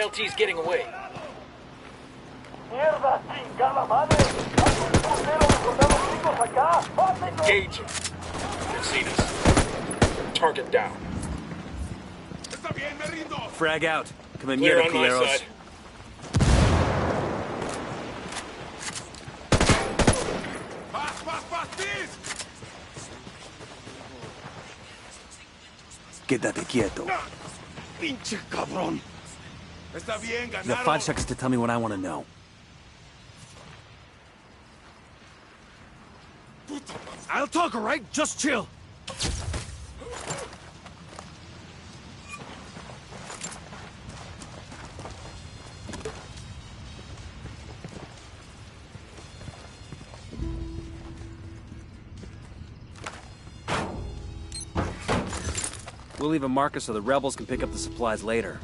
LT's getting away. Mierda, chingada madre. Hay un puntero de soldados chicos acá. ¡Mátenlo! Engage him. They've seen us. Target down. Frag out. Come in Clear here, on my culeros. side. Quédate quieto. Pinche cabrón. Está bien, You have 5 seconds to tell me what I want to know. I'll talk, all right? Just chill. We'll leave a marker so the rebels can pick up the supplies later.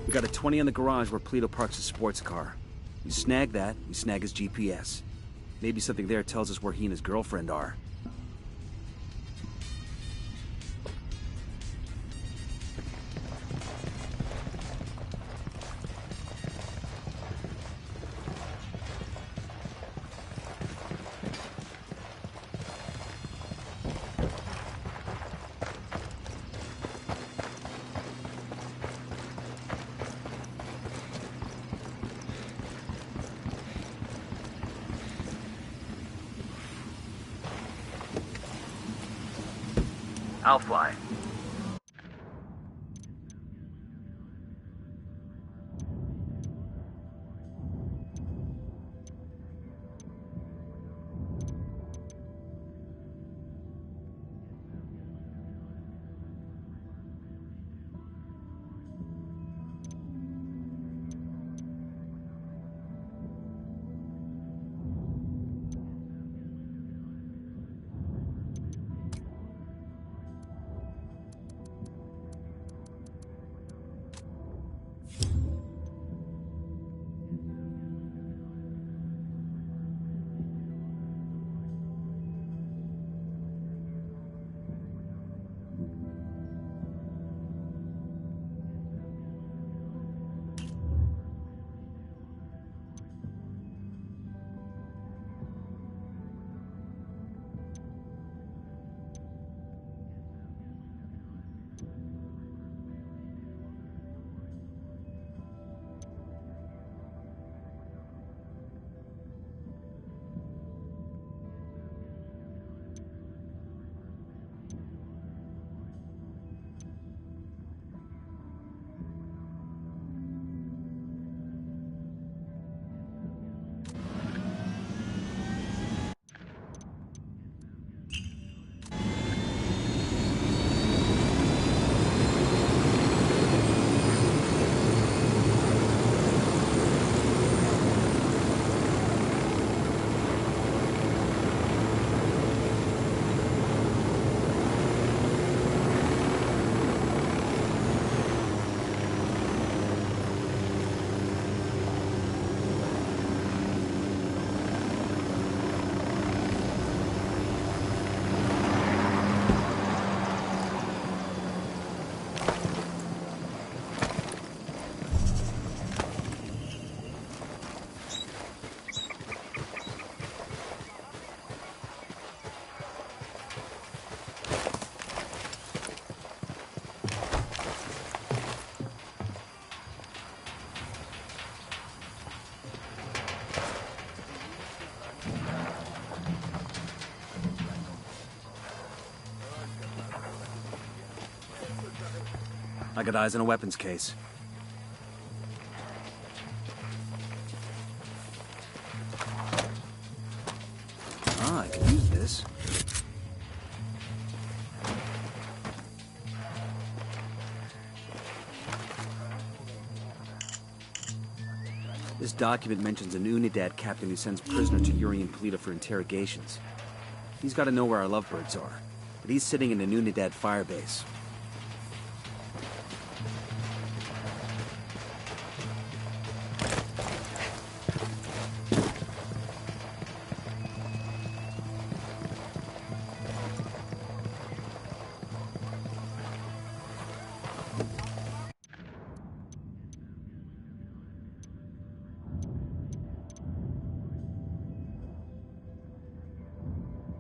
We got a 20 in the garage where Polito parks his sports car. You snag that, we snag his GPS. Maybe something there tells us where he and his girlfriend are. I'll fly. I got eyes on a weapons case. Ah, I can use this. This document mentions an Unidad captain who sends prisoner to Yuri and Polito for interrogations. He's got to know where our lovebirds are, but he's sitting in an Unidad firebase.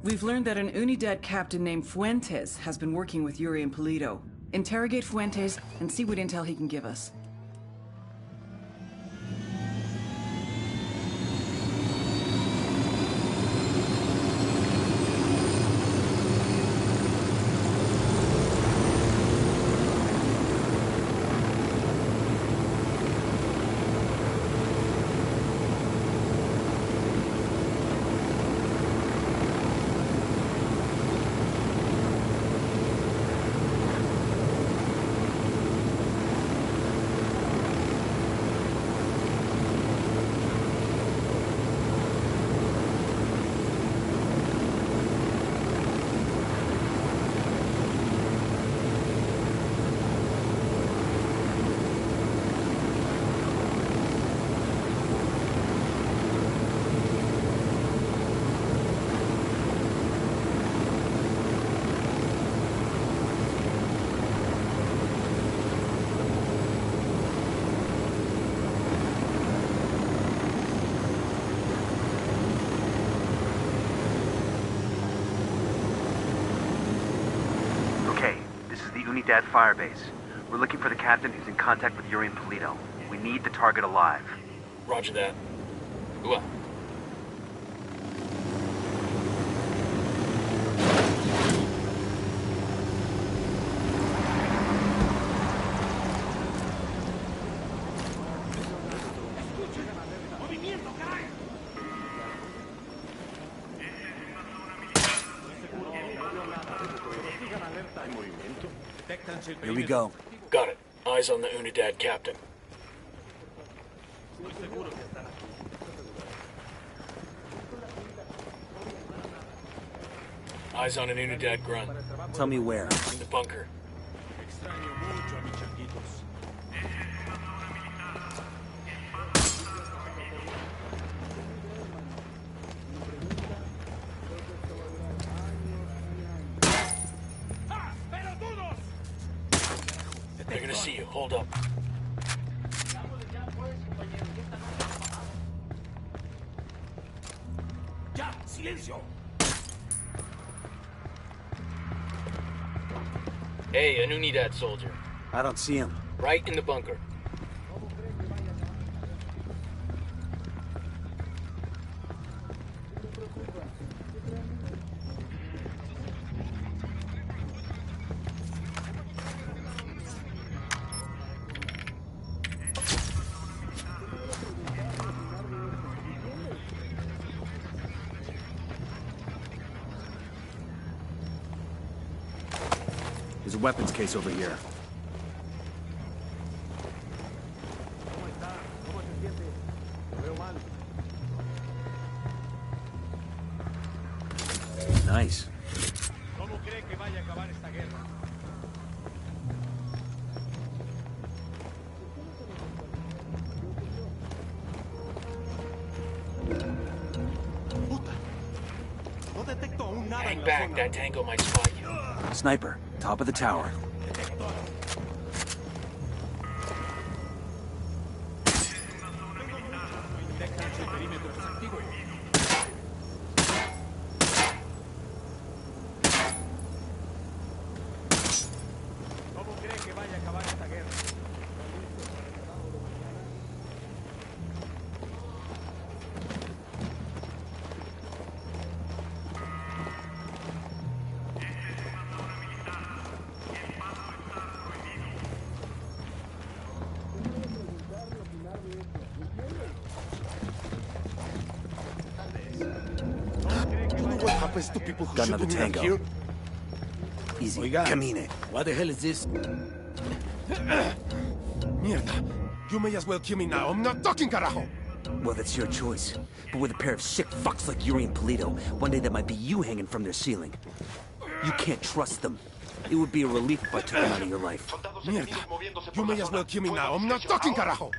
We've learned that an Unidad captain named Fuentes has been working with Yuri and Polito. Interrogate Fuentes and see what intel he can give us. Unidad firebase. We're looking for the captain who's in contact with Yuri and Polito. We need the target alive. Roger that. Well. Here we go. Got it. Eyes on the Unidad captain. Eyes on an Unidad grunt. Tell me where. In the bunker. They're gonna see you. Hold up. Ya, silencio. Hey, an Unidad soldier. I don't see him. Right in the bunker. There's a weapons case over here. Nice. ¿Cómo cree que vaya a acabar esta guerra? Puta. No detecto aún nada. Hang back, that tango might spot you. Sniper, top of the tower. ¿Cómo cree que vaya a acabar esta guerra? What happens to people who Got shoot another me tango. here? Easy. Oiga. Camine. What the hell is this? Mierda. You may as well kill me now. I'm not talking, carajo. Well, that's your choice. But with a pair of sick fucks like Yuri and Polito, one day that might be you hanging from their ceiling. You can't trust them. It would be a relief if I took them out of your life. Mierda. You may as well kill me now. I'm not talking, carajo.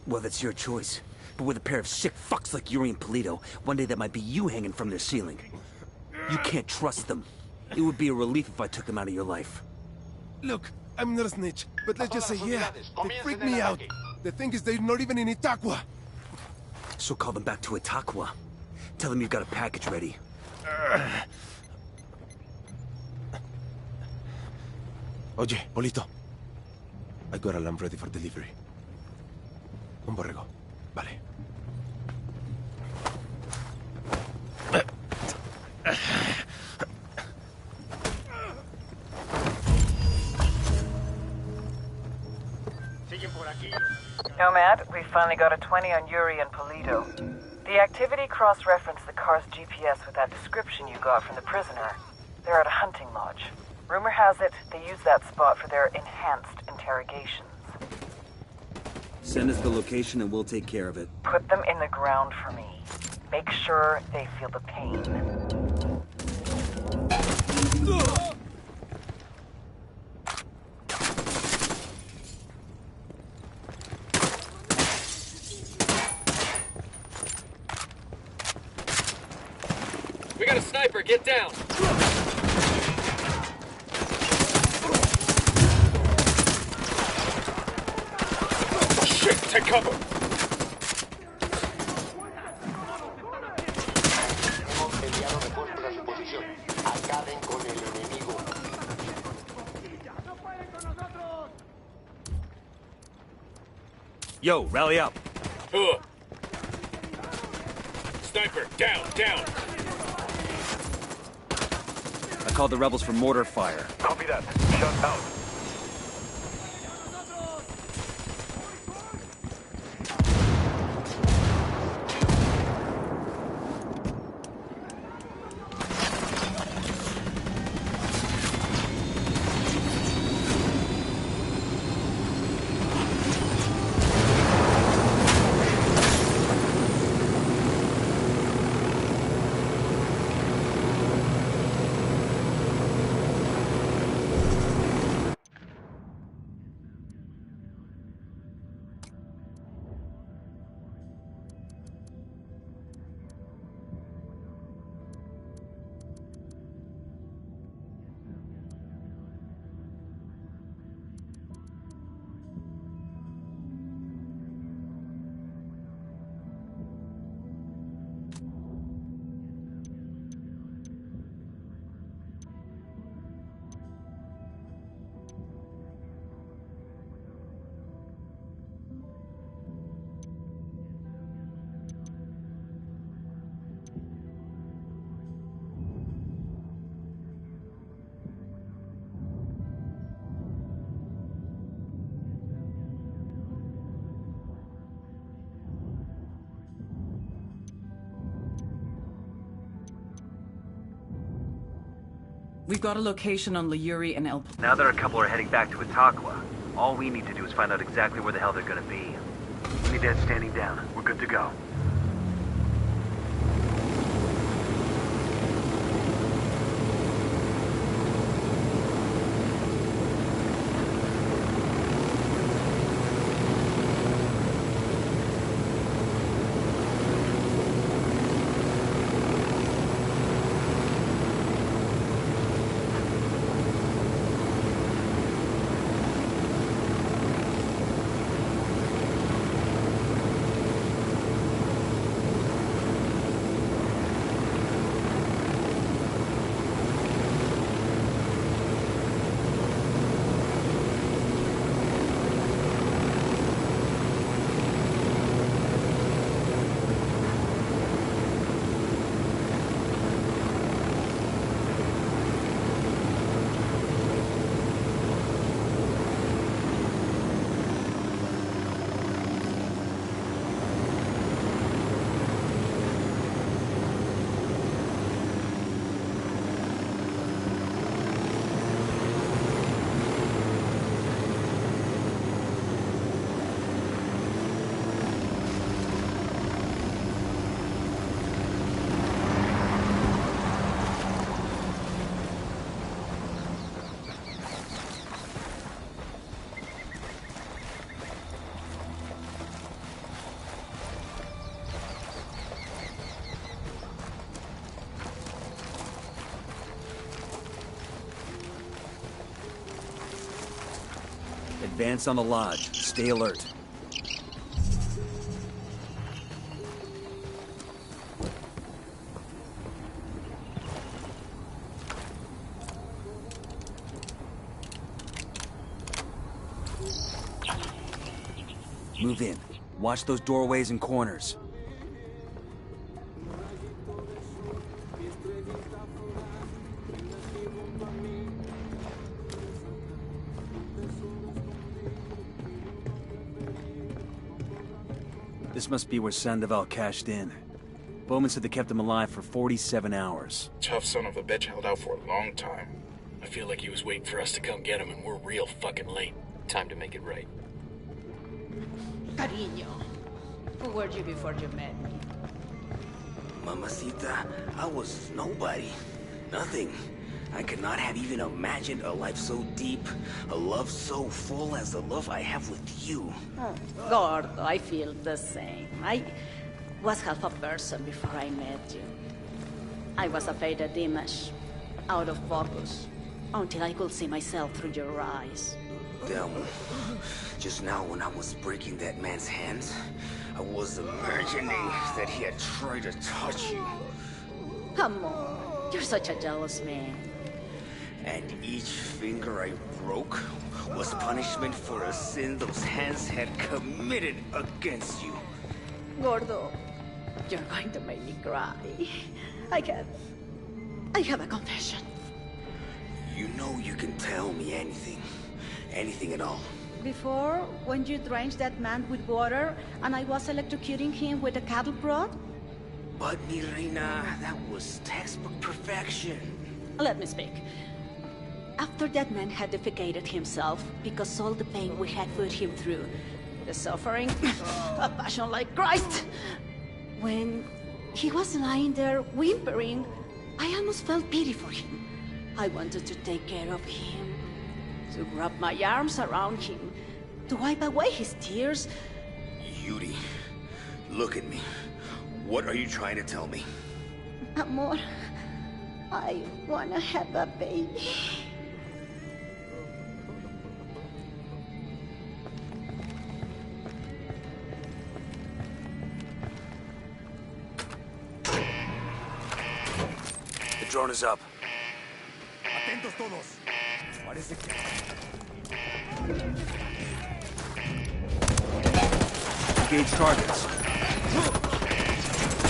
Well, that's your choice. But with a pair of sick fucks like Yuri and Polito, one day that might be you hanging from their ceiling. You can't trust them. It would be a relief if I took them out of your life. Look, I'm not a snitch, but let's just say, yeah, they freak me out. The thing is, they're not even in Itaqua. So call them back to Itaqua. Tell them you've got a package ready. Oye, Polito. I got a lamb ready for delivery. Un borrego. Vale. Nomad, we finally got a 20 on Yuri and Polito. The activity cross-referenced the car's GPS with that description you got from the prisoner. They're at a hunting lodge. Rumor has it they use that spot for their enhanced interrogations. Send us the location and we'll take care of it. Put them in the ground for me. Make sure they feel the pain. We got a sniper, get down! Shit, take cover! Hemos enviado refuerzos a su posición. Acaben con el enemigo. Yo, rally up. Sniper, down, down! I called the rebels for mortar fire. Copy that. Shut out. We've got a location on Yuri and El... Now that a couple are heading back to Itaqua, all we need to do is find out exactly where the hell they're gonna be. Unidad standing down. We're good to go. Advance on the lodge. Stay alert. Move in. Watch those doorways and corners. This must be where Sandoval cashed in. Bowman said they kept him alive for 47 hours. Tough son of a bitch held out for a long time. I feel like he was waiting for us to come get him, and we're real fucking late. Time to make it right. Cariño, who were you before you met me? Mamacita, I was nobody. Nothing. I could not have even imagined a life so deep, a love so full as the love I have with you. Oh, Gordo, I feel the same. I was half a person before I met you. I was a faded image, out of focus, until I could see myself through your eyes. Delmo, just now when I was breaking that man's hands, I was imagining that he had tried to touch you. Amor, you're such a jealous man. And each finger I broke was punishment for a sin those hands had committed against you. Gordo, you're going to make me cry. I have a confession. You know you can tell me anything. Anything at all. Before, when you drenched that man with water, and I was electrocuting him with a cattle prod? But, mi reina, that was textbook perfection. Let me speak. After that man had defecated himself, because all the pain we had put him through, the suffering, a passion like Christ. When he was lying there whimpering, I almost felt pity for him. I wanted to take care of him, to wrap my arms around him, to wipe away his tears. Yuri, look at me. What are you trying to tell me? Amor, I wanna have a baby. The drone is up. Atentos todos. Parece que... Engage targets.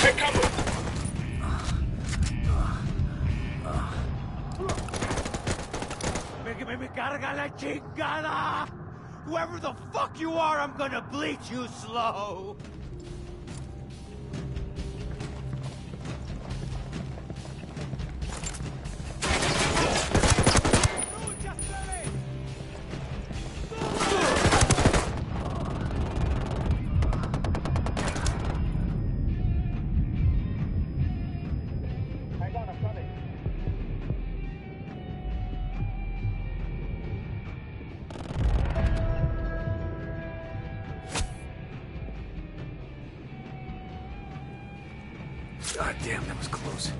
Take cover! Me carga la chingada! Whoever the fuck you are, I'm gonna bleach you slow! God damn, that was close.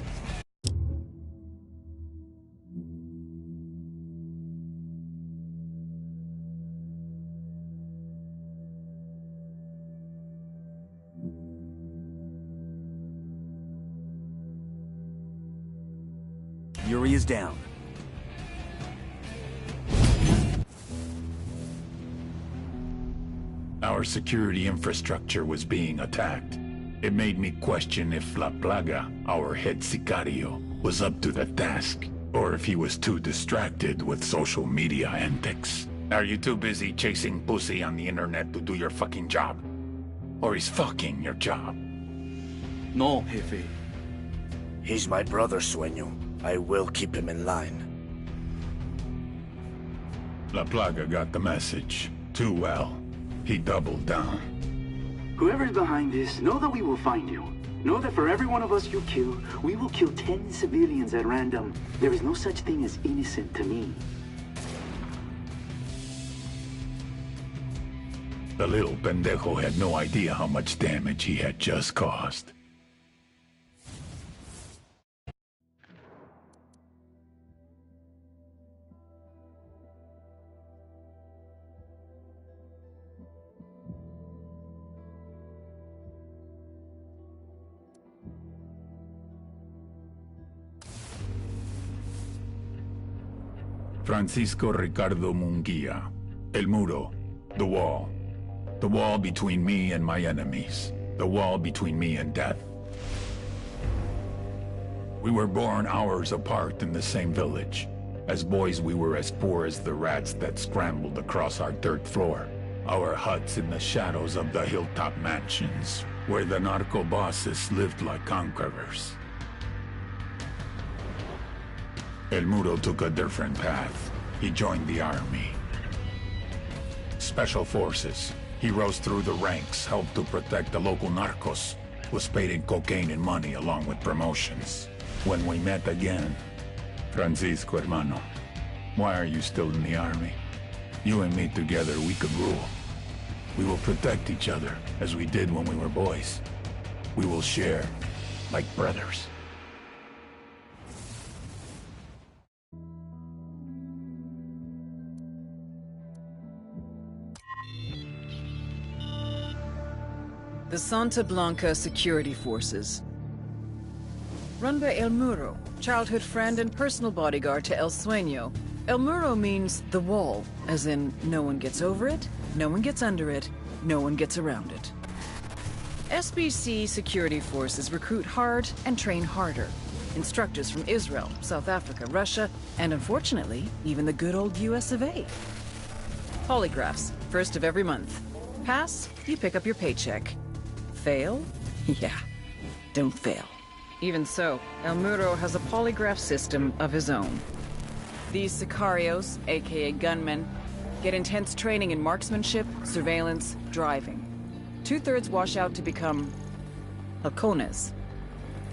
Yuri is down. Our security infrastructure was being attacked. It made me question if La Plaga, our head sicario, was up to the task, or if he was too distracted with social media antics. Are you too busy chasing pussy on the internet to do your fucking job? Or is fucking your job? No, Jefe. He's my brother, Sueño. I will keep him in line. La Plaga got the message. Too well. He doubled down. Whoever's behind this, know that we will find you. Know that for every one of us you kill, we will kill 10 civilians at random. There is no such thing as innocent to me. The little pendejo had no idea how much damage he had just caused. Francisco Ricardo Munguia. El Muro. The wall. The wall between me and my enemies. The wall between me and death. We were born hours apart in the same village. As boys, we were as poor as the rats that scrambled across our dirt floor. Our huts in the shadows of the hilltop mansions, where the narco bosses lived like conquerors. El Muro took a different path. He joined the army. Special forces. He rose through the ranks, helped to protect the local narcos, was paid in cocaine and money along with promotions. When we met again, Francisco hermano, why are you still in the army? You and me together, we could rule. We will protect each other, as we did when we were boys. We will share, like brothers. The Santa Blanca Security Forces. Run by El Muro, childhood friend and personal bodyguard to El Sueño. El Muro means the wall, as in no one gets over it, no one gets under it, no one gets around it. SBC Security Forces recruit hard and train harder. Instructors from Israel, South Africa, Russia, and unfortunately, even the good old US of A. Polygraphs, first of every month. Pass, you pick up your paycheck. Fail? Yeah, don't fail. Even so, El Muro has a polygraph system of his own. These sicarios, aka gunmen, get intense training in marksmanship, surveillance, driving. 2/3 wash out to become halcones.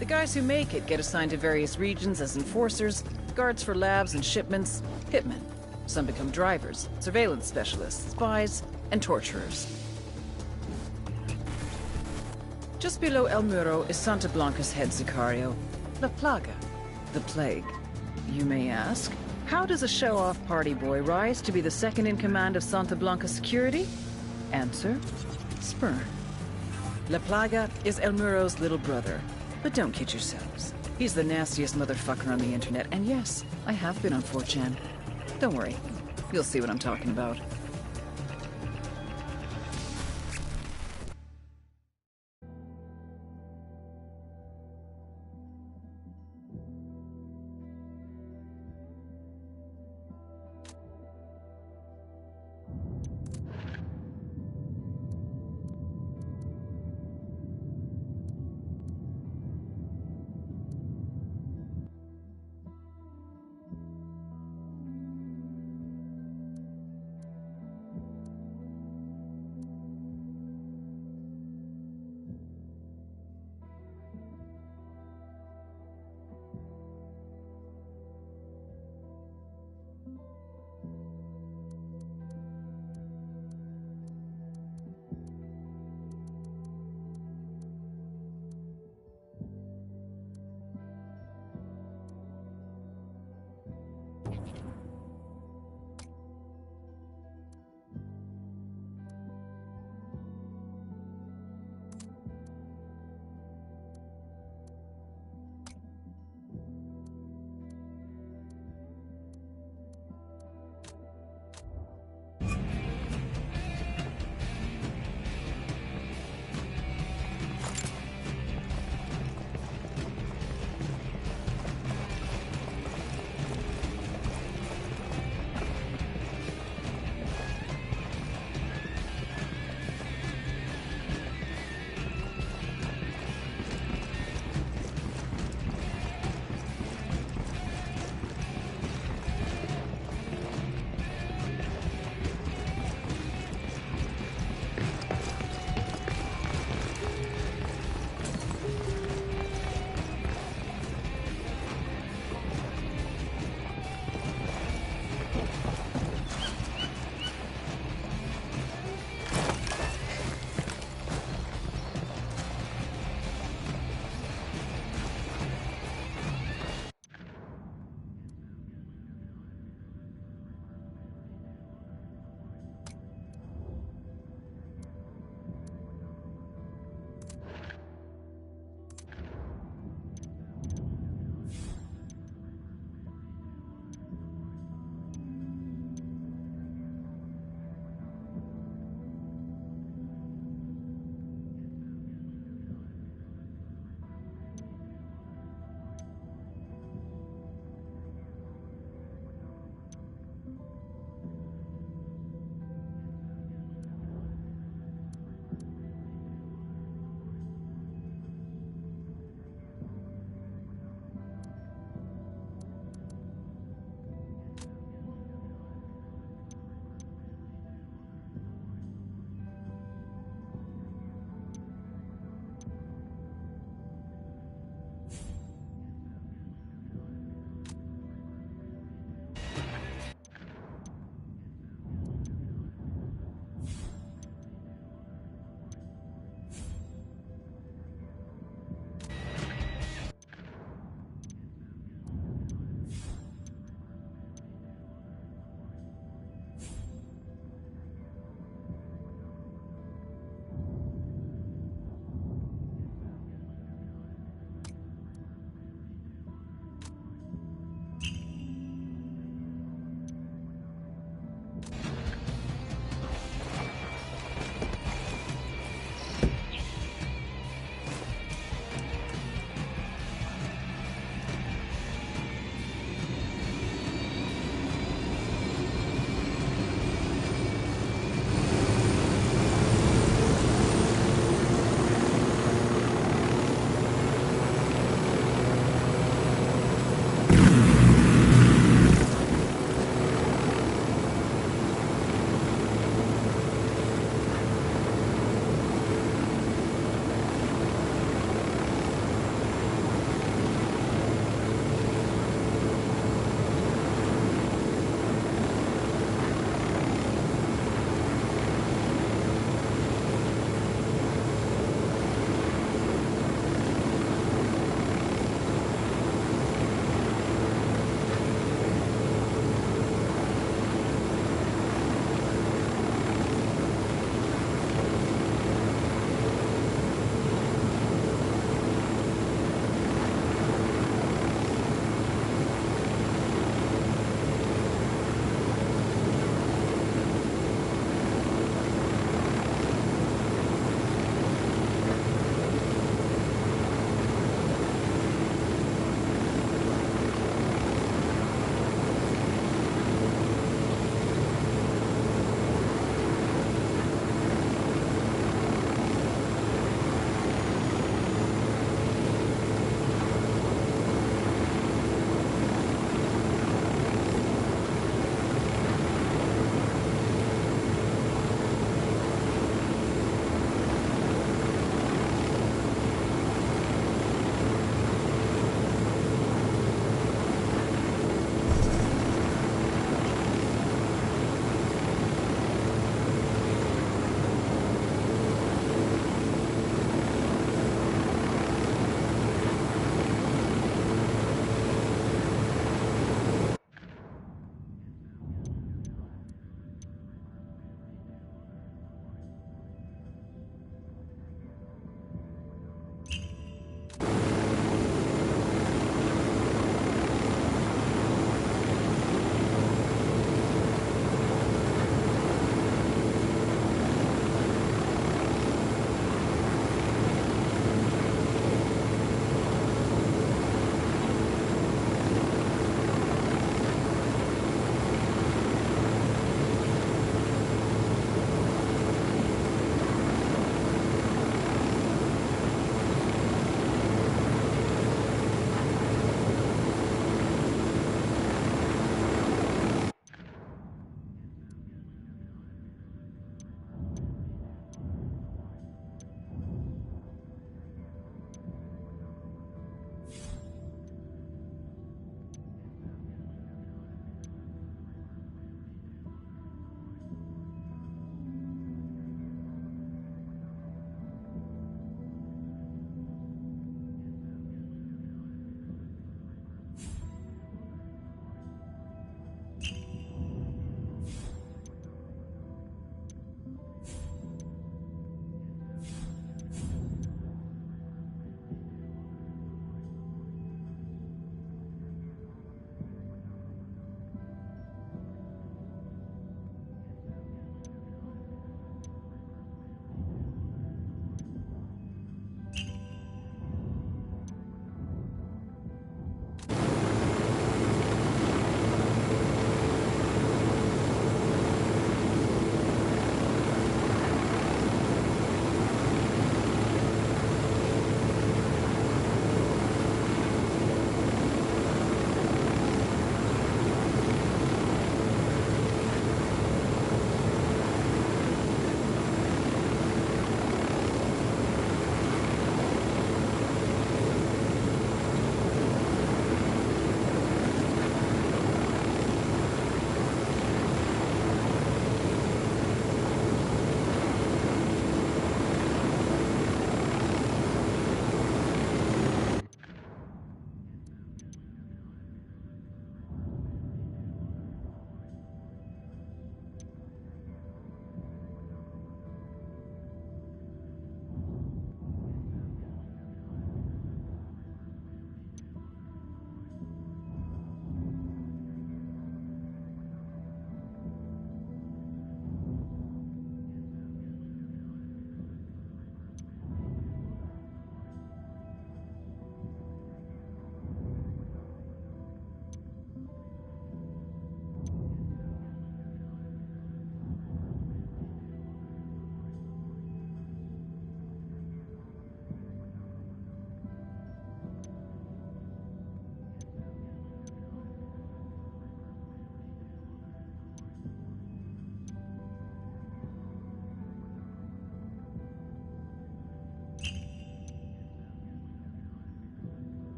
The guys who make it get assigned to various regions as enforcers, guards for labs and shipments, hitmen. Some become drivers, surveillance specialists, spies, and torturers. Just below El Muro is Santa Blanca's head sicario, La Plaga, the Plague. You may ask, how does a show-off party boy rise to be the second in command of Santa Blanca security? Answer, sperm. La Plaga is El Muro's little brother, but don't kid yourselves. He's the nastiest motherfucker on the internet, and yes, I have been on 4chan. Don't worry, you'll see what I'm talking about.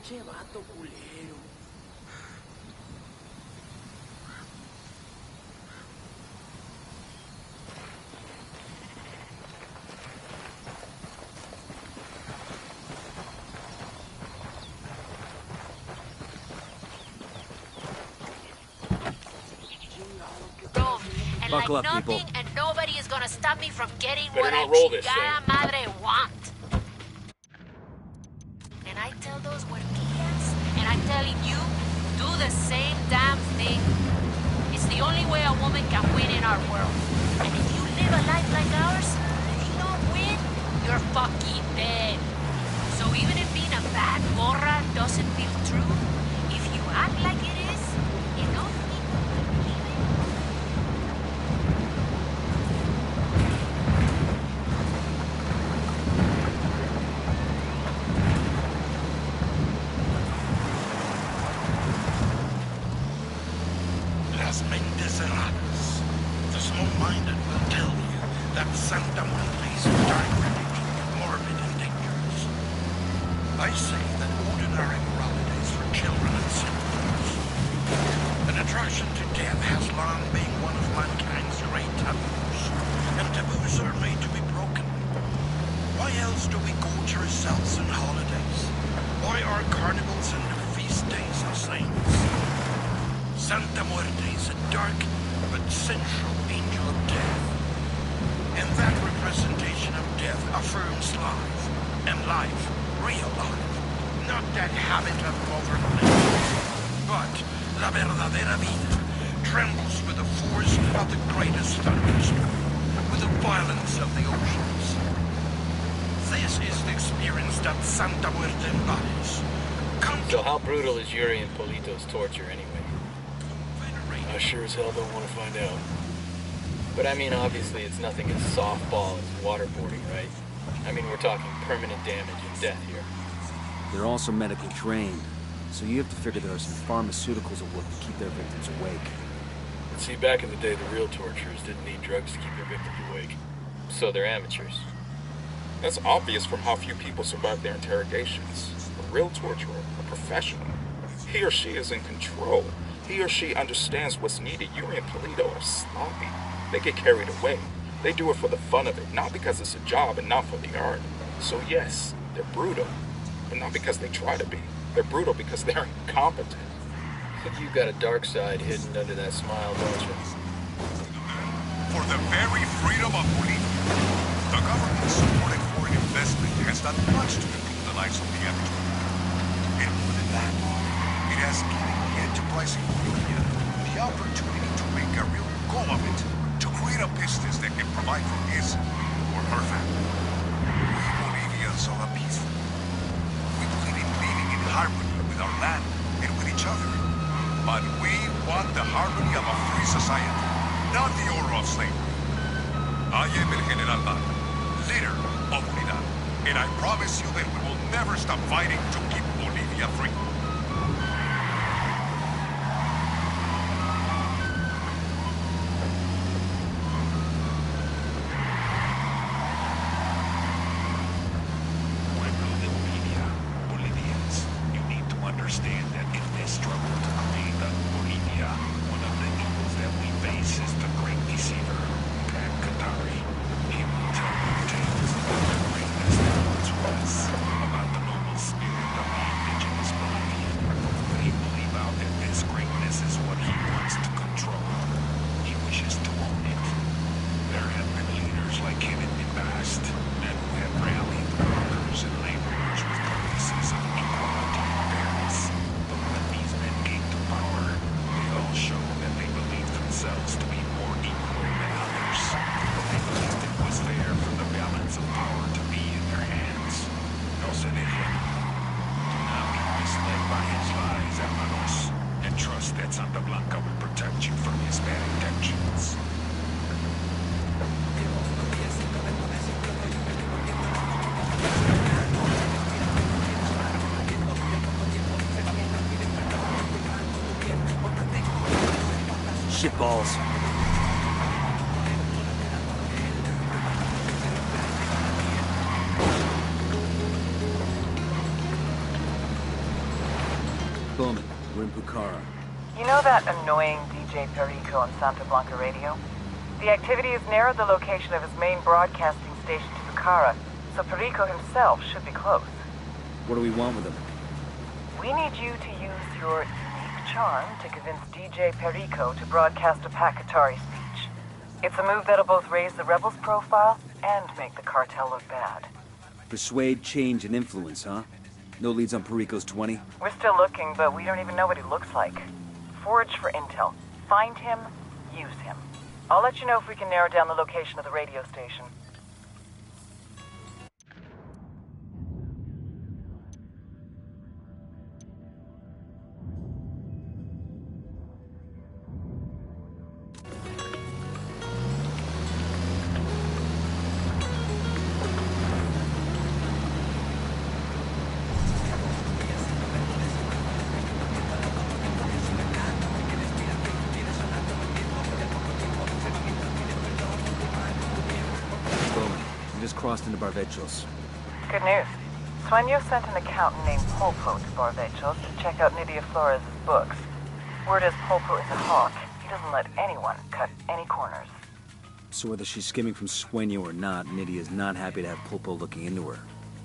Pinche vato culero. Buckle up, people. And nobody is gonna stop me from getting Better what I not roll this chingada thing. madre want. And I tell those huerquillas, and I'm telling you, do the same damn thing. It's the only way a woman can win in our world. And if you live a life like ours, if you don't win, you're fucking dead. So even if being a bad morra doesn't feel true, if you act like it is, enough people will believe it. Las mentes erradas. The small-minded will tell you that Santa Muerte is a dark religion, morbid and dangerous. I say that ordinary morality is for children and simpletons. An attraction to death has long been one of mankind's great taboos, and taboos are made to be broken. Why else do we gorge ourselves on holidays? Why are carnivals and feast days of saints? Santa Muerte is a dark but central angel of death. And that representation of death affirms life. And life, real life. Not that habit of modern living. But la verdadera vida trembles with the force of the greatest thunderstorm, with the violence of the oceans. This is the experience that Santa Muerte embodies. So how brutal is Yuri and Polito's torture anyway? I sure as hell don't want to find out. But I mean, obviously it's nothing as softball as waterboarding, right? I mean, we're talking permanent damage and death here. They're also medically trained, so you have to figure there are some pharmaceuticals at work to keep their victims awake. See, back in the day, the real torturers didn't need drugs to keep their victims awake. So they're amateurs. That's obvious from how few people survive their interrogations. A real torturer, a professional. He or she is in control. He or she understands what's needed. Yuri and Polito are sloppy. They get carried away. They do it for the fun of it, not because it's a job and not for the art. So yes, they're brutal, but not because they try to be. They're brutal because they're incompetent. You've got a dark side hidden under that smile, don't you? For the very freedom of belief, the government-supported foreign investment has done much to improve the lives of the amateur. And more than that, it has given the enterprise in Bolivia the opportunity to make a real go of it, to create a business that can provide for his or her family. We Bolivians are peaceful. We believe in living in harmony with our land and with each other. But we want the harmony of a free society, not the order of slavery. I am El General Mar, leader of Unidad, and I promise you that we will never stop fighting to keep Bolivia free. Shitballs. Pucara. You know that annoying DJ Perico on Santa Blanca radio? The activity has narrowed the location of his main broadcasting station to Pucara, so Perico himself should be close. What do we want with him? We need you to use your unique charm to convince DJ Perico to broadcast a Pakatari speech. It's a move that'll both raise the rebels' profile and make the cartel look bad. Persuade, change, and influence, huh? No leads on Perico's 20? We're still looking, but we don't even know what he looks like. Forage for intel. Find him, use him. I'll let you know if we can narrow down the location of the radio station. Crossed into Barvechos. Good news. Sueño sent an accountant named Polpo to Barvechos to check out Nydia Flores' books. Word is Polpo is a hawk. He doesn't let anyone cut any corners. So whether she's skimming from Sueño or not, Nydia is not happy to have Polpo looking into her.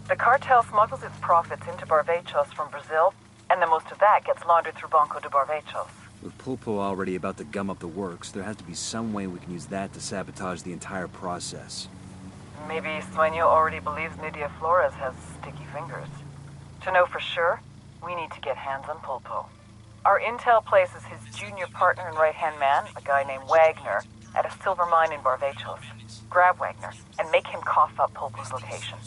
The cartel smuggles its profits into Barvechos from Brazil, and then most of that gets laundered through Banco de Barvechos. With Polpo already about to gum up the works, there has to be some way we can use that to sabotage the entire process. Maybe Sueño already believes Nydia Flores has sticky fingers. To know for sure, we need to get hands on Polpo. Our intel places his junior partner and right-hand man, a guy named Wagner, at a silver mine in Barvechos. Grab Wagner and make him cough up Polpo's location.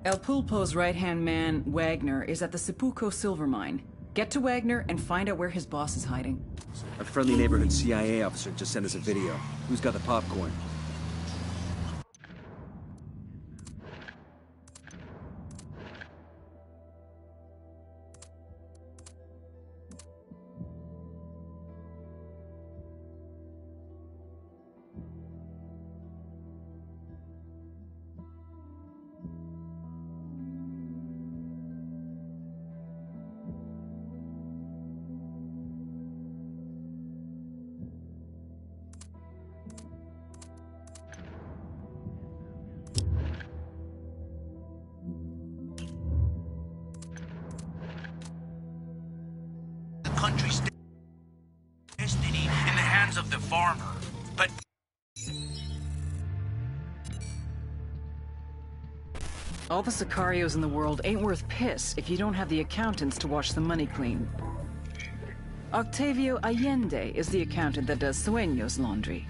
El Pulpo's right-hand man, Wagner, is at the Sepulco silver mine. Get to Wagner and find out where his boss is hiding. A friendly neighborhood CIA officer just sent us a video. Who's got the popcorn? Country's destiny in the hands of the farmer. But all the Sicarios in the world ain't worth piss if you don't have the accountants to wash the money clean. Octavio Allende is the accountant that does Sueño's laundry.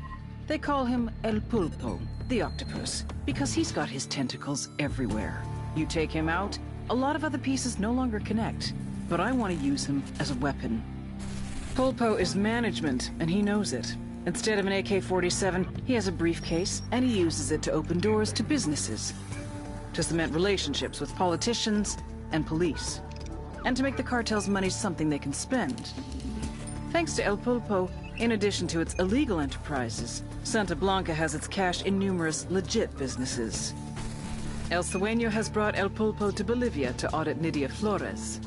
They call him El Pulpo, the octopus, because he's got his tentacles everywhere. You take him out, a lot of other pieces no longer connect. But I want to use him as a weapon. Pulpo is management, and he knows it. Instead of an AK-47, he has a briefcase, and he uses it to open doors to businesses, to cement relationships with politicians and police, and to make the cartel's money something they can spend. Thanks to El Pulpo, in addition to its illegal enterprises, Santa Blanca has its cash in numerous legit businesses. El Sueño has brought El Pulpo to Bolivia to audit Nydia Flores.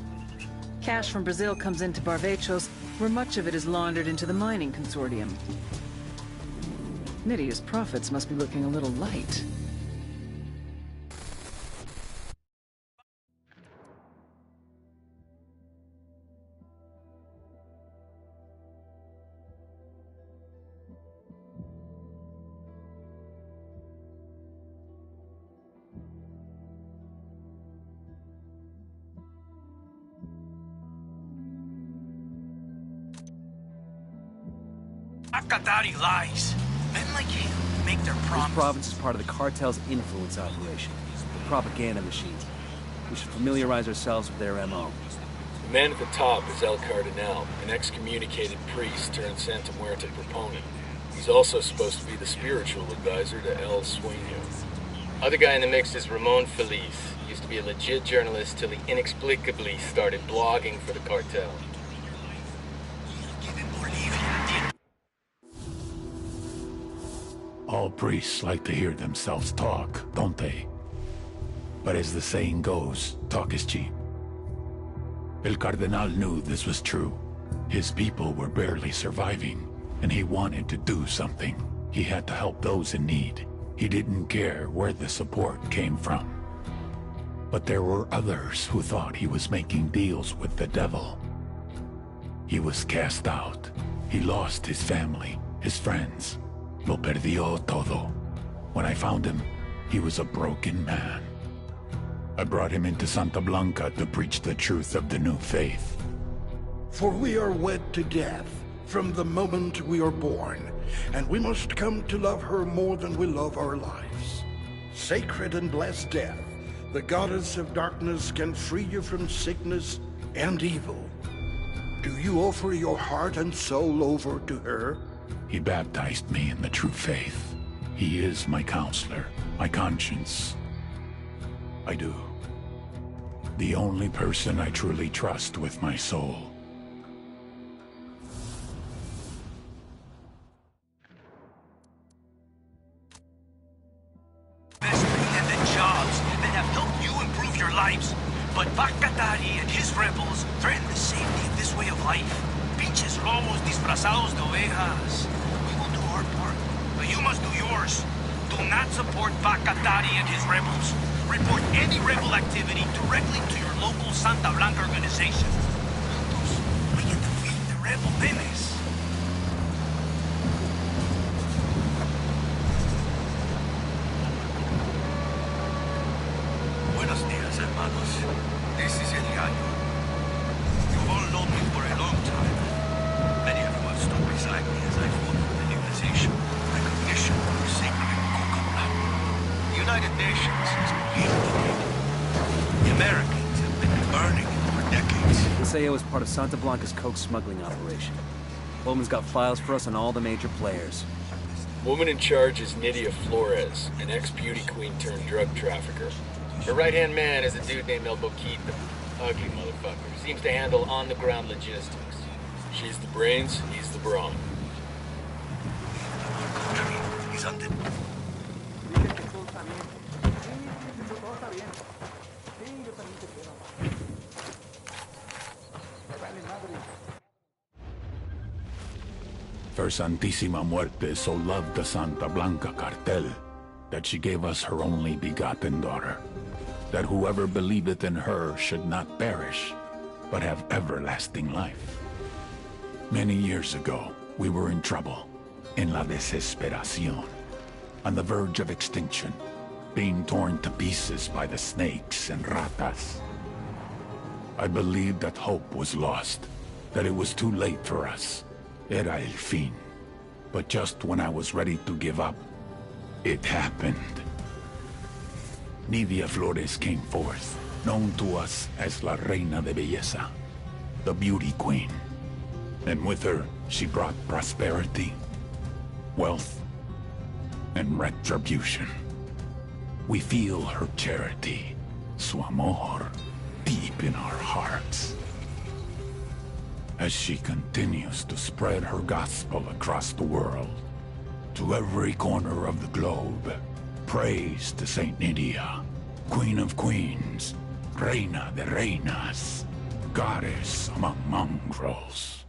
Cash from Brazil comes into Barvechos, where much of it is laundered into the mining consortium. Nydia's profits must be looking a little light. Akatari lies. Men like him make their This promises. province is part of the cartel's influence operation, the propaganda machine. We should familiarize ourselves with their MO. The man at the top is El Cardinal, an excommunicated priest turned Santa Muerte proponent. He's also supposed to be the spiritual advisor to El Sueño. Other guy in the mix is Ramon Feliz. Used to be a legit journalist till he inexplicably started blogging for the cartel. All priests like to hear themselves talk, don't they? But as the saying goes, talk is cheap. El Cardenal knew this was true. His people were barely surviving, and he wanted to do something. He had to help those in need. He didn't care where the support came from. But there were others who thought he was making deals with the devil. He was cast out. He lost his family, his friends. Lo perdió todo. When I found him, he was a broken man. I brought him into Santa Blanca to preach the truth of the new faith. For we are wed to death from the moment we are born, and we must come to love her more than we love our lives. Sacred and blessed death, the goddess of darkness can free you from sickness and evil. Do you offer your heart and soul over to her? He baptized me in the true faith. He is my counselor, my conscience. I do. The only person I truly trust with my soul. And the jobs that have helped you improve your lives. But Bacatari and his rebels threaten the safety of this way of life. Pinches lobos disfrazados de ovejas. We will do our part, but you must do yours. Do not support Bacatari and his rebels. Report any rebel activity directly to your local Santa Blanca organization. Juntos, we can defeat the rebel menace. Buenos días, hermanos. This is El Gallo. You've all known me for a long time. Many of you have stood beside me as I fought for the legalization, recognition, or sacred Coca-Cola. The United Nations is completely defeated. The Americans have been burning it for decades. This AO is part of Santa Blanca's coke smuggling operation. Bowman's got files for us on all the major players. Woman in charge is Nydia Flores, an ex-beauty queen turned drug trafficker. Her right-hand man is a dude named El Boquito. Ugly motherfucker. Seems to handle on-the-ground logistics. She's the brains, he's the brawn. He's under... For Santísima Muerte so loved the Santa Blanca cartel that she gave us her only begotten daughter, that whoever believeth in her should not perish, but have everlasting life. Many years ago, we were in trouble, in la desesperación, on the verge of extinction, being torn to pieces by the snakes and ratas. I believed that hope was lost, that it was too late for us. Era el fin. But just when I was ready to give up, it happened. Nydia Flores came forth, known to us as La Reina de Belleza, the beauty queen. And with her, she brought prosperity, wealth, and retribution. We feel her charity, su amor, deep in our hearts. As she continues to spread her gospel across the world, to every corner of the globe, praise to Saint Nydia, Queen of Queens, Reina de Reinas, Goddess among mongrels.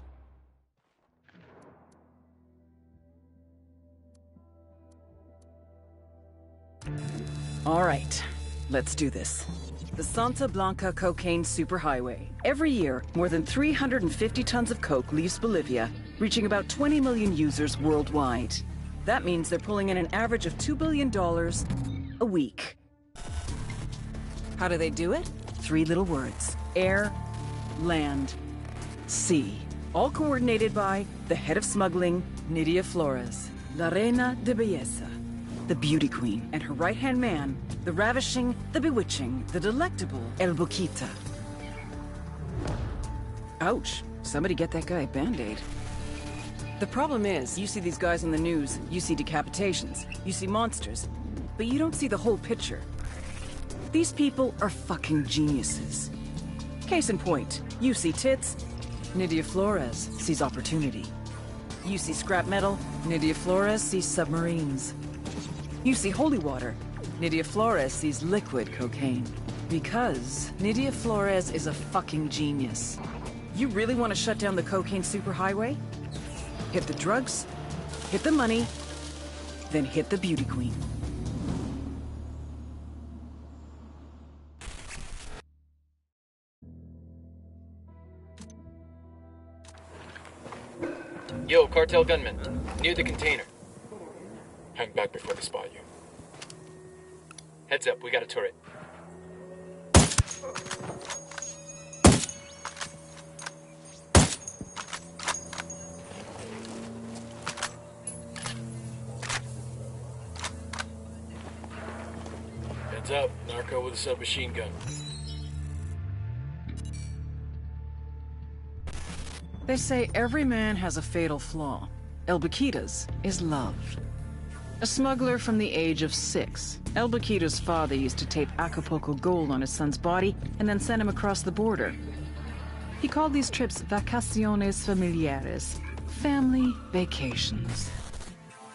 All right, let's do this. The Santa Blanca Cocaine Superhighway. Every year, more than 350 tons of coke leaves Bolivia, reaching about 20 million users worldwide. That means they're pulling in an average of $2 billion a week. How do they do it? 3 little words. Air, land, sea. All coordinated by the head of smuggling, Nydia Flores, La Reina de Belleza, the beauty queen, and her right-hand man, the ravishing, the bewitching, the delectable El Boquita. Ouch. Somebody get that guy a Band-Aid. The problem is, you see these guys in the news, you see decapitations, you see monsters, but you don't see the whole picture. These people are fucking geniuses. Case in point, you see tits, Nydia Flores sees opportunity. You see scrap metal, Nydia Flores sees submarines. You see holy water, Nydia Flores sees liquid cocaine. Because Nydia Flores is a fucking genius. You really want to shut down the cocaine superhighway? Hit the drugs, hit the money, then hit the beauty queen. Yo, cartel gunman. Near the container. Hang back before they spot you. Heads up, we got a turret. Heads up, narco with a submachine gun. They say every man has a fatal flaw. El Baquita's is love. A smuggler from the age of 6, El Baquita's father used to tape Acapulco gold on his son's body and then send him across the border. He called these trips vacaciones familiares, family vacations.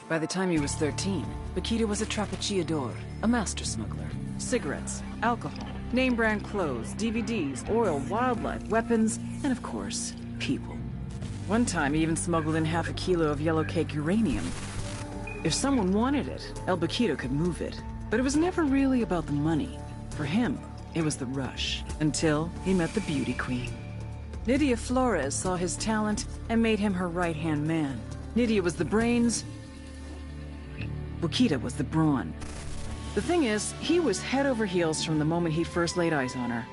By the time he was 13, Baquita was a trapechiador, a master smuggler. Cigarettes, alcohol, name-brand clothes, DVDs, oil, wildlife, weapons, and of course, people. One time he even smuggled in half a kilo of yellow cake uranium. If someone wanted it, El Baquita could move it. But it was never really about the money. For him, it was the rush. Until he met the beauty queen. Nydia Flores saw his talent and made him her right-hand man. Nydia was the brains, Baquita was the brawn. The thing is, he was head over heels from the moment he first laid eyes on her.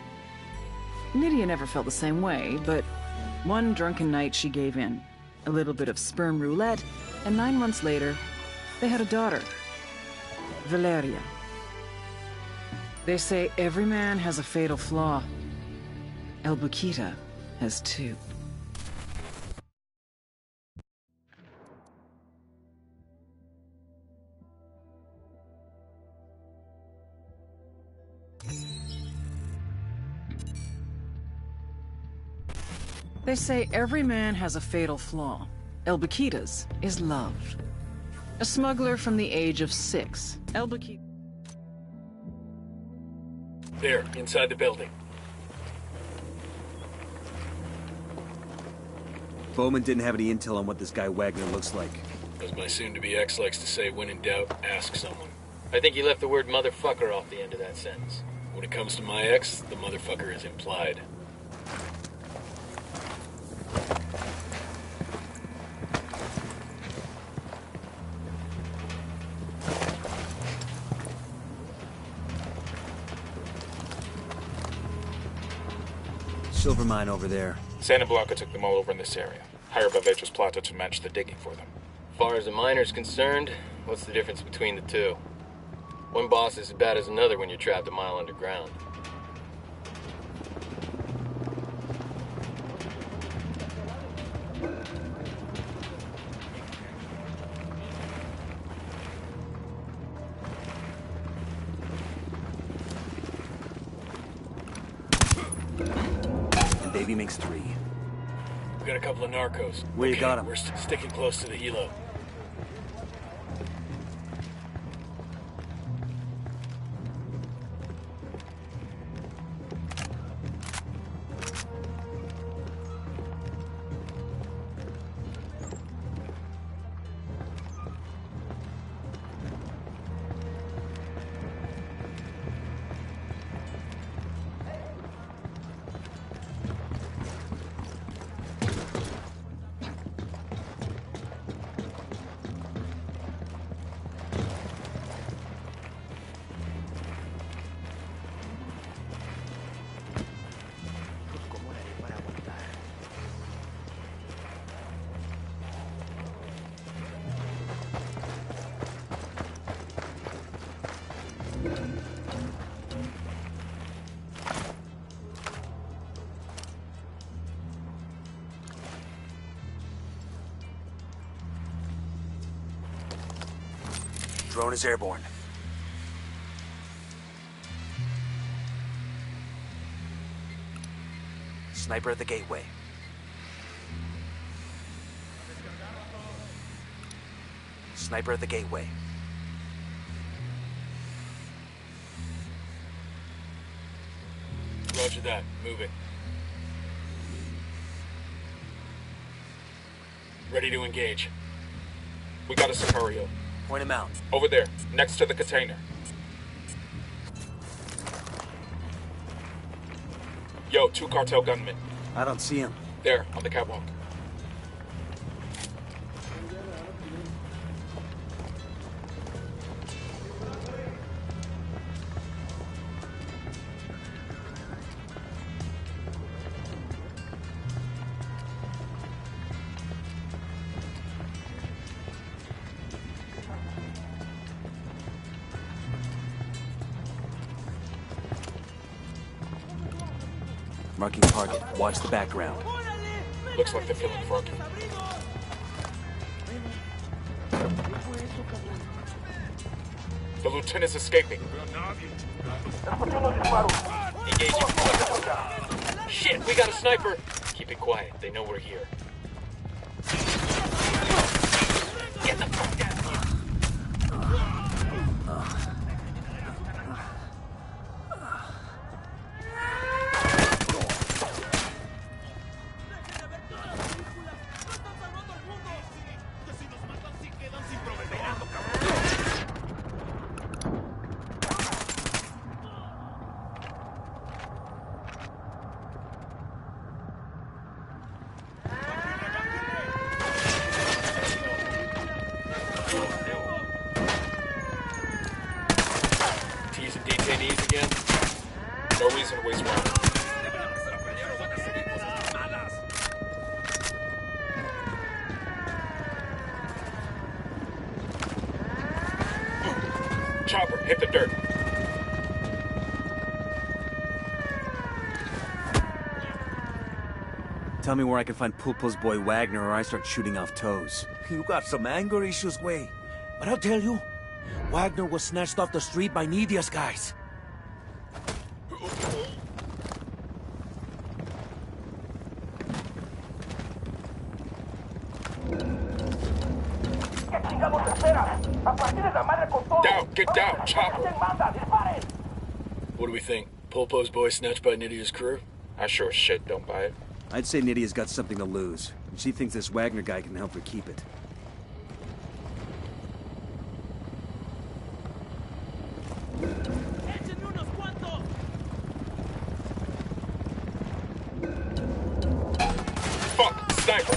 Nydia never felt the same way, but one drunken night she gave in. A little bit of sperm roulette, and 9 months later, they had a daughter, Valeria. They say every man has a fatal flaw. El Baquita has 2. They say every man has a fatal flaw. El Baquita's is love. A smuggler from the age of 6. El Baquita... There, inside the building. Bowman didn't have any intel on what this guy Wagner looks like. As my soon-to-be ex likes to say, when in doubt, ask someone. I think he left the word motherfucker off the end of that sentence. When it comes to my ex, the motherfucker is implied. Silver mine over there. Santa Blanca took them all over in this area. Hire Bavetra's Plata to match the digging for them. As far as the miner's concerned, what's the difference between the two? One boss is as bad as another when you're trapped a mile underground. And baby makes 3. We got a couple of narcos. Where you got 'em? We're sticking close to the helo. Drone is airborne. Sniper at the gateway. Sniper at the gateway. Roger that. Move it. Ready to engage. We got a Sicario. Point him out. Over there, next to the container. Yo, 2 cartel gunmen. I don't see him. There, on the catwalk. Marking target. Watch the background. Looks like they're feeling froggy. The lieutenant's escaping. Engaging. Shit, we got a sniper. Keep it quiet. They know we're here. Get the fuck down here. Detainees again? No reason to waste rounds. Chopper, hit the dirt. Tell me where I can find Pulpo's boy Wagner or I start shooting off toes. You got some anger issues, Way. But I'll tell you, Wagner was snatched off the street by Nidia's guys. Down, get down, Chopper. What do we think? Pulpo's boy snatched by Nidia's crew? I sure as shit don't buy it. I'd say Nidia's got something to lose. And she thinks this Wagner guy can help her keep it. Fuck, sniper.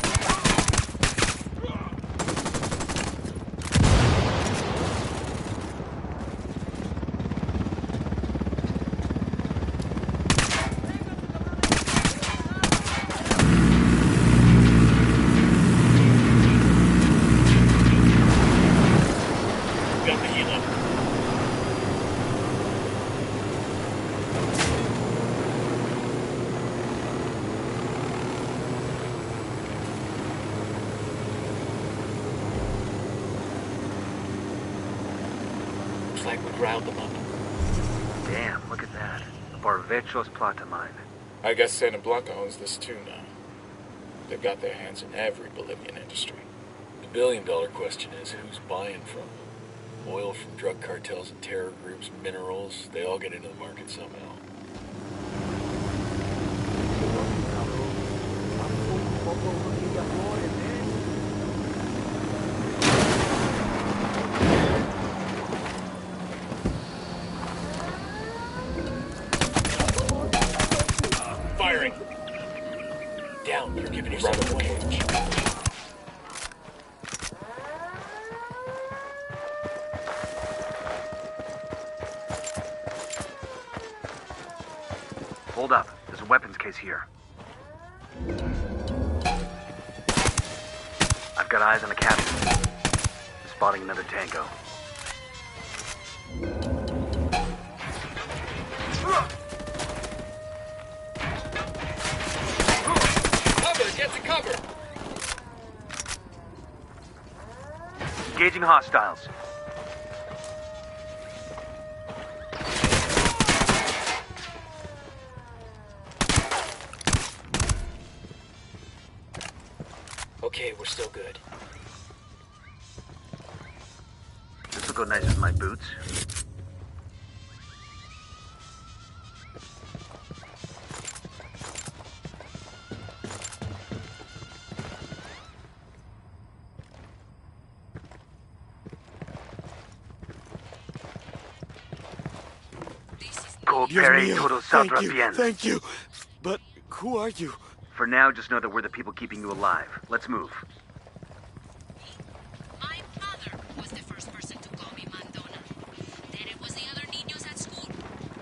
Got the heat up. Looks like we riled them up. Damn, look at that. Barvecho's plot mine. I guess Santa Blanca owns this too now. They've got their hands in every Bolivian industry. The billion-dollar question is who's buying from them? Oil from drug cartels and terror groups, minerals, they all get into the market somehow. Firing! Down, you're giving yourself away. Hold up. There's a weapons case here. I've got eyes on the captain. I'm spotting another tango. Cover! Get to cover! Engaging hostiles. Okay, we're still good. This will go nice with my boots. Pere todo saldrá bien. Thank you. But who are you? For now, just know that we're the people keeping you alive. Let's move. My mother was the first person to call me Mandona. Then it was the other niños at school.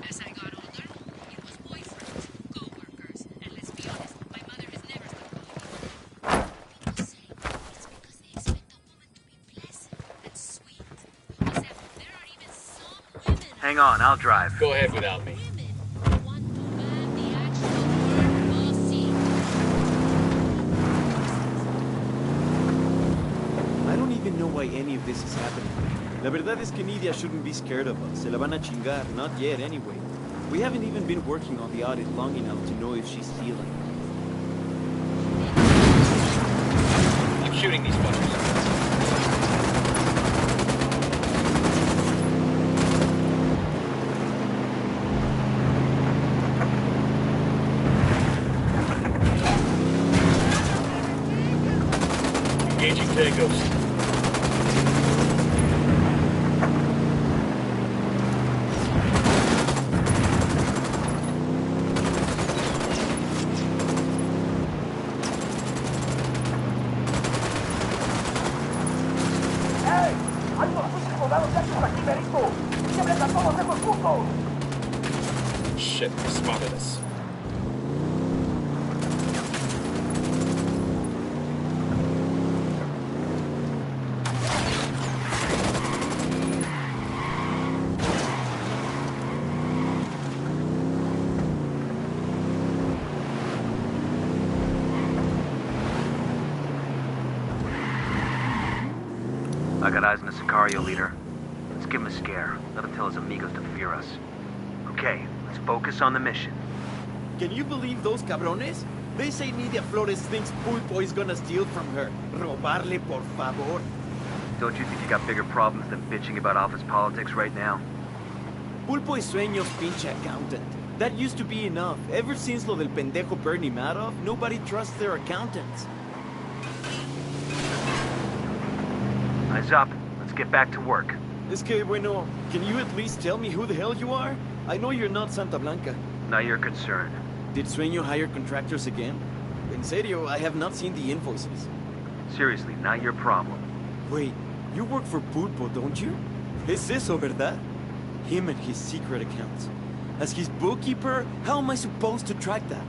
As I got older, it was boyfriends, co-workers, and let's be honest, my mother has never stopped calling me. People say it's because they expect a woman to be pleasant and sweet. Except there are even some women. Hang on, I'll drive. Go ahead without me. I don't even know why any of this is happening. La verdad es que Nidia shouldn't be scared of us. Se la van a chingar, not yet anyway. We haven't even been working on the audit long enough to know if she's healing. I'm shooting these fuckers. Engaging tangos. ¡Hey! ¡Hay unos pinches soldados yankees aquí, Merito! ¡Siembren a todos esos putos! Shit, they spotted us. I got eyes on the Sicario leader. Let's give him a scare. Let him tell his amigos to fear us. Okay, let's focus on the mission. Can you believe those cabrones? They say Nidia Flores thinks Pulpo is gonna steal from her. Robarle, por favor. Don't you think you got bigger problems than bitching about office politics right now? Pulpo y Sueño's pinche accountant. That used to be enough. Ever since lo del pendejo Bernie Madoff, nobody trusts their accountants. Eyes up. Let's get back to work. Es que, bueno, can you at least tell me who the hell you are? I know you're not Santa Blanca. Not your concern. Did Sueño hire contractors again? En serio, I have not seen the invoices. Seriously, not your problem. Wait, you work for Pulpo, don't you? Es eso, ¿verdad? Him and his secret accounts. As his bookkeeper, how am I supposed to track that?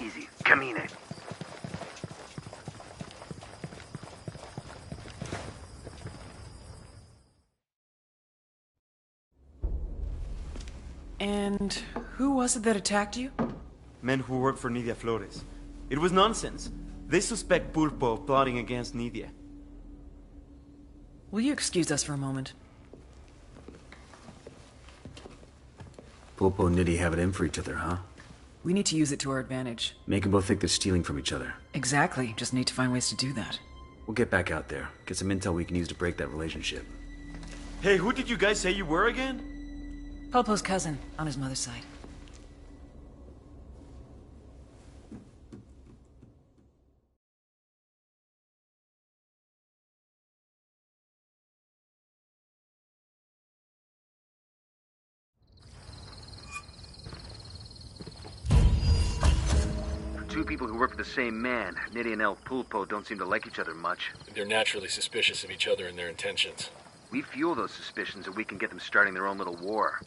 Easy. Camine. And who was it that attacked you? Men who work for Nidia Flores. It was nonsense. They suspect Pulpo of plotting against Nidia. Will you excuse us for a moment? Pulpo and Nidia have it in for each other, huh? We need to use it to our advantage. Make them both think they're stealing from each other. Exactly. Just need to find ways to do that. We'll get back out there. Get some intel we can use to break that relationship. Hey, who did you guys say you were again? Pulpo's cousin, on his mother's side. Two people who work for the same man, Nidia and El Pulpo, don't seem to like each other much. They're naturally suspicious of each other and their intentions. We fuel those suspicions and we can get them starting their own little war.